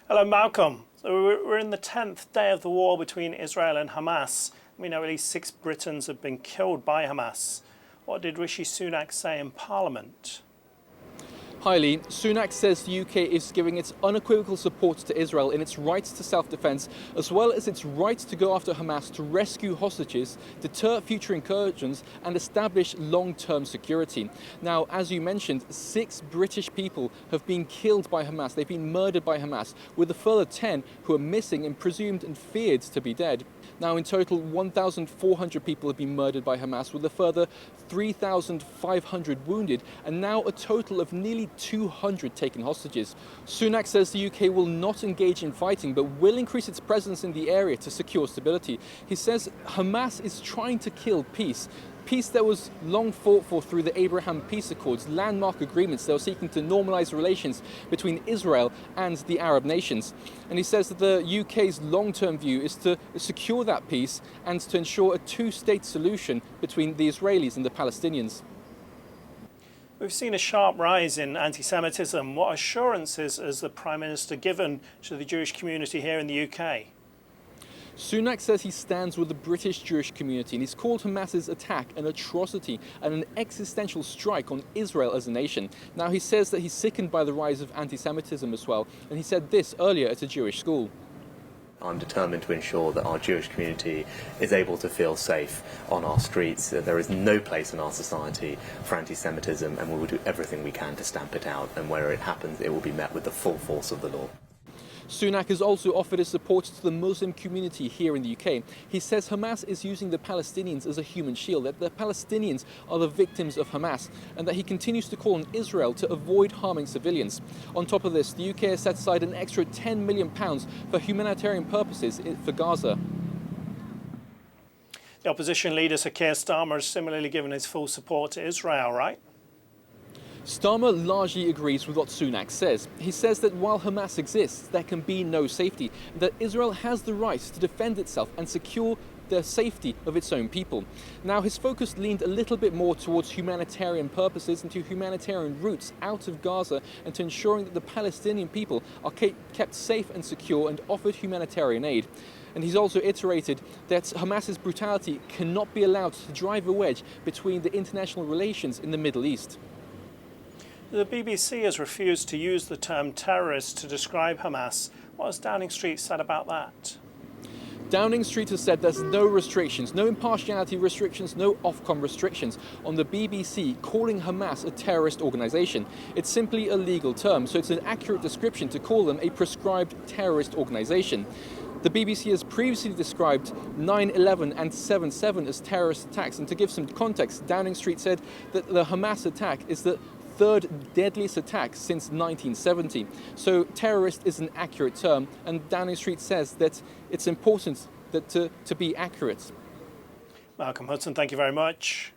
Hello, Malcolm. So we're in the 10th day of the war between Israel and Hamas. We know at least 6 Britons have been killed by Hamas. What did Rishi Sunak say in Parliament? Hi Lee, Sunak says the UK is giving its unequivocal support to Israel in its rights to self-defence, as well as its right to go after Hamas to rescue hostages, deter future incursions and establish long-term security. Now, as you mentioned, 6 British people have been killed by Hamas. They've been murdered by Hamas, with a further 10 who are missing and presumed and feared to be dead. Now, in total, 1,400 people have been murdered by Hamas, with a further 3,500 wounded, and now a total of nearly 200 taken hostages. Sunak says the UK will not engage in fighting, but will increase its presence in the area to secure stability. He says Hamas is trying to kill peace. Peace that was long fought for through the Abraham Peace Accords, landmark agreements that are seeking to normalise relations between Israel and the Arab nations. And he says that the UK's long-term view is to secure that peace and to ensure a two-state solution between the Israelis and the Palestinians. We've seen a sharp rise in anti-Semitism. What assurances has the Prime Minister given to the Jewish community here in the UK? Sunak says he stands with the British Jewish community, and he's called Hamas's attack an atrocity and an existential strike on Israel as a nation. Now, he says that he's sickened by the rise of anti-Semitism as well, and he said this earlier at a Jewish school. I'm determined to ensure that our Jewish community is able to feel safe on our streets, that there is no place in our society for anti-Semitism, and we will do everything we can to stamp it out, and where it happens it will be met with the full force of the law. Sunak has also offered his support to the Muslim community here in the UK. He says Hamas is using the Palestinians as a human shield, that the Palestinians are the victims of Hamas, and that he continues to call on Israel to avoid harming civilians. On top of this, the UK has set aside an extra £10 million for humanitarian purposes for Gaza. The opposition leader, Sir Keir Starmer, has similarly given his full support to Israel, right? Starmer largely agrees with what Sunak says. He says that while Hamas exists, there can be no safety, and that Israel has the right to defend itself and secure the safety of its own people. Now, his focus leaned a little bit more towards humanitarian purposes and to humanitarian routes out of Gaza, and to ensuring that the Palestinian people are kept safe and secure and offered humanitarian aid. And he's also iterated that Hamas's brutality cannot be allowed to drive a wedge between the international relations in the Middle East. The BBC has refused to use the term terrorist to describe Hamas. What has Downing Street said about that? Downing Street has said there's no restrictions, no impartiality restrictions, no Ofcom restrictions on the BBC calling Hamas a terrorist organisation. It's simply a legal term, so it's an accurate description to call them a prescribed terrorist organisation. The BBC has previously described 9/11 and 7/7 as terrorist attacks, and to give some context, Downing Street said that the Hamas attack is the 3rd deadliest attack since 1970. So terrorist is an accurate term, and Downing Street says that it's important that to be accurate. Malcolm Hudson, thank you very much.